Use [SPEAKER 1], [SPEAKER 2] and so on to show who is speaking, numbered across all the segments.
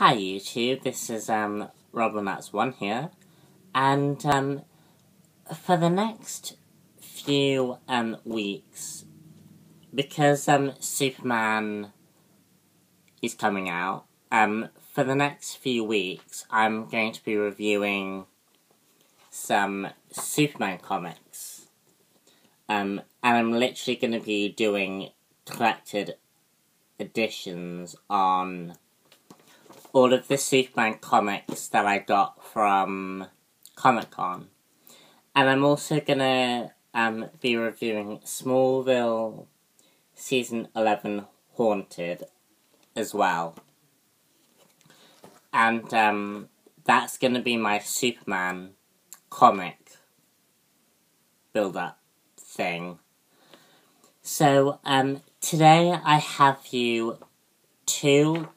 [SPEAKER 1] Hi YouTube, this is Robinnuts1 here, and for the next few weeks, because Superman is coming out, for the next few weeks I'm going to be reviewing some Superman comics, and I'm literally going to be doing collected editions on all of the Superman comics that I got from Comic-Con. And I'm also gonna be reviewing Smallville Season 11 Haunted as well. And that's gonna be my Superman comic build-up thing. So today I have you two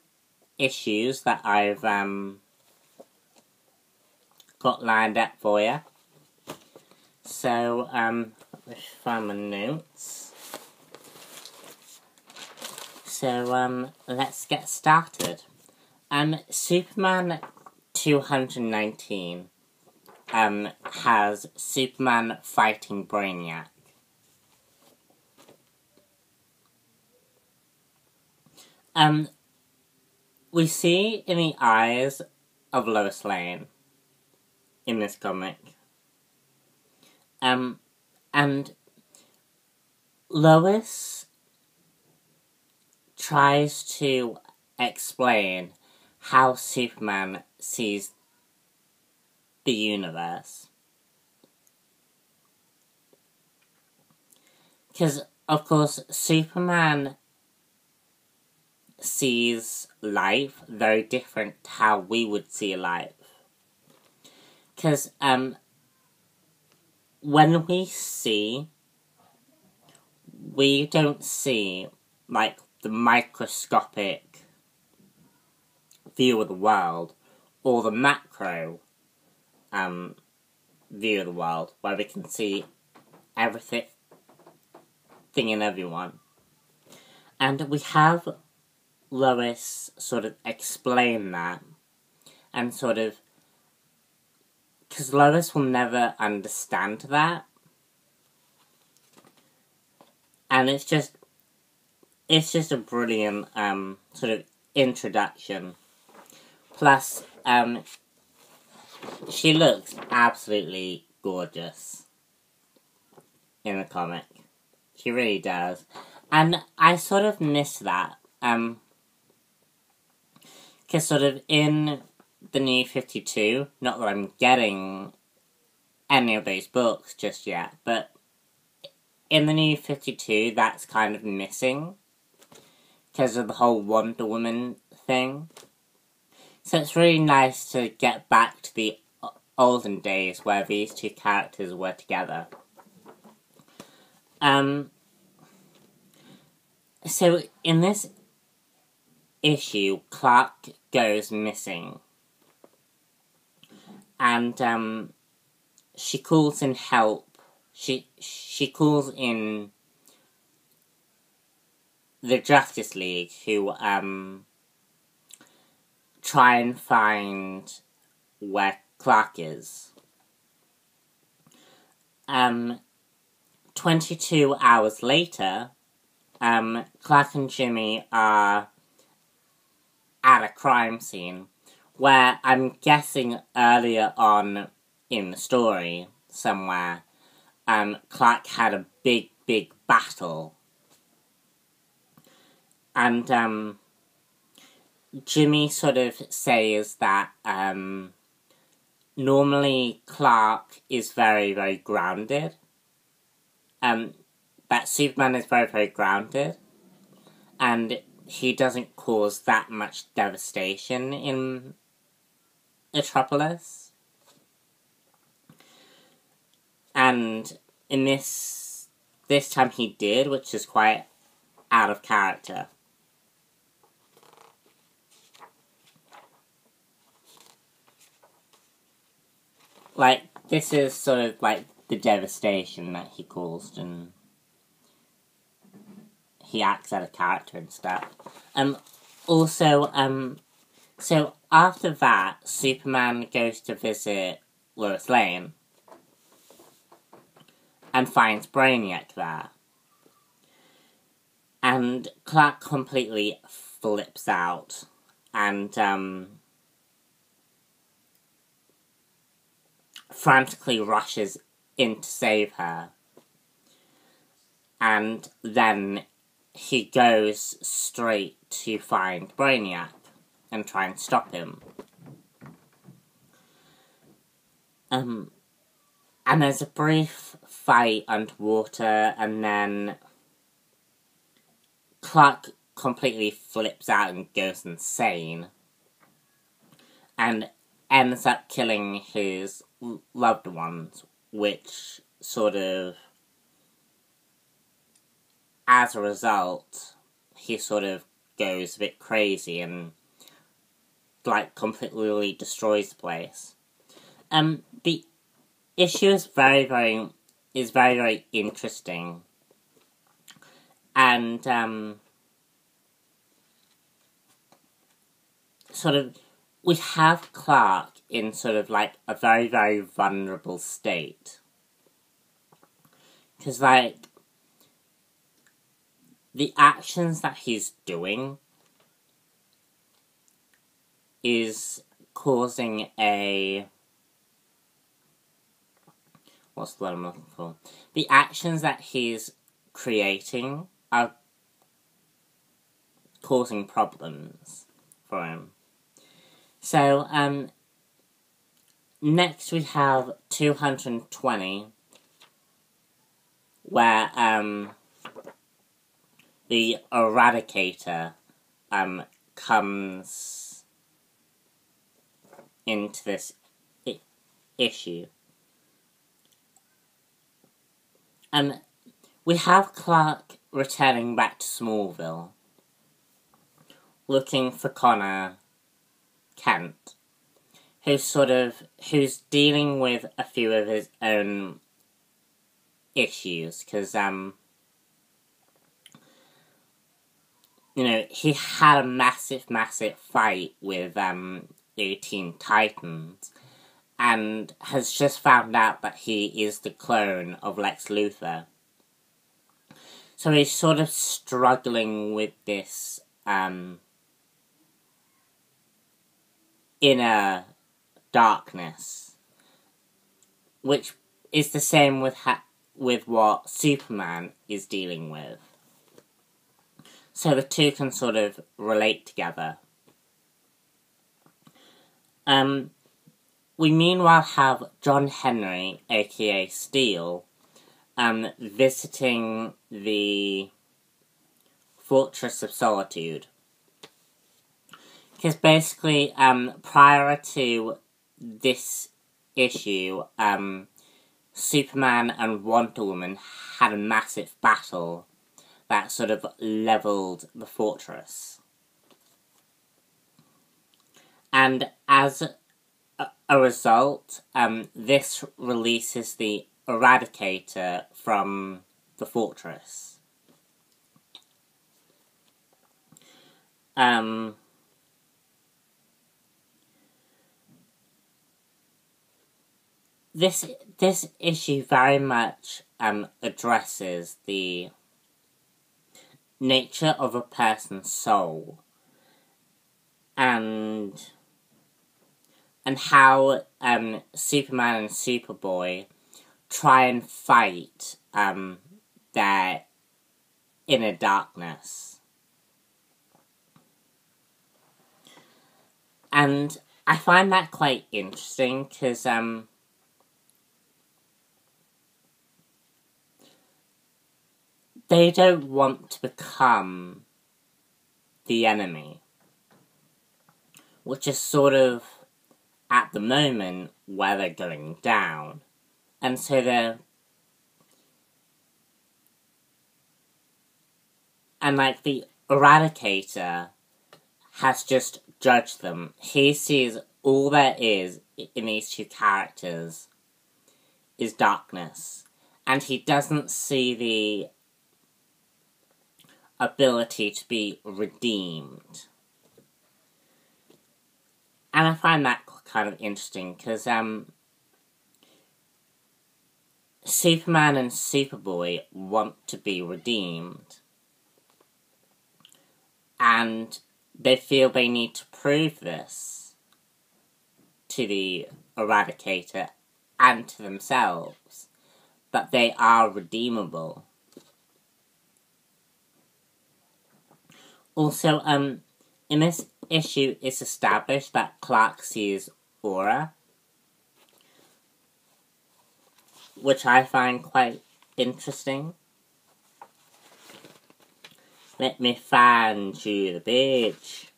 [SPEAKER 1] issues that I've got lined up for you. So let's find my notes. So let's get started. Superman 219 has Superman fighting Brainiac. We see in the eyes of Lois Lane in this comic. And Lois tries to explain how Superman sees the universe. Because, of course, Superman sees life very different to how we would see life. Because, when we see, we don't see, like, the microscopic view of the world, or the macro view of the world, where we can see everything and everyone. And we have Lois sort of explain that, and sort of, because Lois will never understand that, and it's just a brilliant sort of introduction. Plus, she looks absolutely gorgeous in the comic. She really does, and I sort of miss that. Because sort of in the New 52, not that I'm getting any of those books just yet, but in the New 52, that's kind of missing because of the whole Wonder Woman thing. So it's really nice to get back to the olden days where these two characters were together. So in this issue, Clark goes missing, and she calls in help. She calls in the Justice League, who try and find where Clark is. 22 hours later, Clark and Jimmy are at a crime scene, where I'm guessing earlier on in the story, somewhere, Clark had a big battle. And, Jimmy sort of says that, normally Clark is very grounded. That Superman is very grounded. And he doesn't cause that much devastation in Metropolis. And in this time he did, which is quite out of character. Like, this is sort of like the devastation that he caused, and he acts out of character and stuff. Also, So after that, Superman goes to visit Lois Lane and finds Brainiac there. And Clark completely flips out and frantically rushes in to save her. And then he goes straight to find Brainiac and try and stop him. And there's a brief fight underwater, and then Clark completely flips out and goes insane. And ends up killing his loved ones, which sort of, as a result, he sort of goes a bit crazy and, like, completely destroys the place. The issue is very, very interesting. And, sort of, we have Clark in sort of, like, a very, very vulnerable state. Because, like, the actions that he's doing is causing a... What's the word I'm looking for? The actions that he's creating are causing problems for him. So, next we have 220, where, the Eradicator, comes into this issue. We have Clark returning back to Smallville, looking for Connor Kent, who's dealing with a few of his own issues, because, he had a massive fight with, the Teen Titans, and has just found out that he is the clone of Lex Luthor. So he's sort of struggling with this, inner darkness, which is the same with what Superman is dealing with. So the two can sort of relate together. We meanwhile have John Henry, aka Steel, visiting the Fortress of Solitude. Because basically, prior to this issue, Superman and Wonder Woman had a massive battle that sort of leveled the fortress. And as a result, this releases the Eradicator from the fortress. This issue very much addresses the nature of a person's soul and how Superman and Superboy try and fight their inner darkness. And I find that quite interesting, because they don't want to become the enemy, which is sort of, at the moment, where they're going down. And so they're... And, like, the Eradicator has just judged them. He sees all there is in these two characters is darkness. And he doesn't see the ability to be redeemed. find that kind of interesting, because, Superman and Superboy want to be redeemed. And they feel they need to prove this to the Eradicator and to themselves, that they are redeemable. Also, in this issue, it's established that Clark sees Aura, which I find quite interesting. Let me find you the bitch.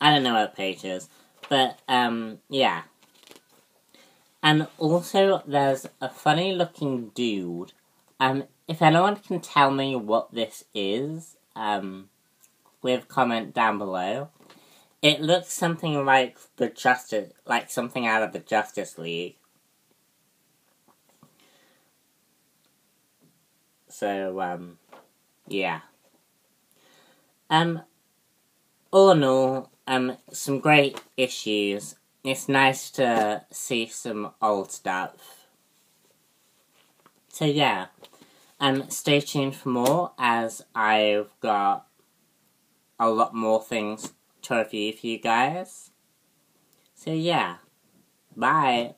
[SPEAKER 1] I don't know what page is, but, yeah. And also, there's a funny looking dude. If anyone can tell me what this is, leave a comment down below. It looks something like something out of the Justice League. So, yeah. All in all, some great issues. It's nice to see some old stuff. So yeah, stay tuned for more, as I've got a lot more things to review for you guys. So yeah, bye.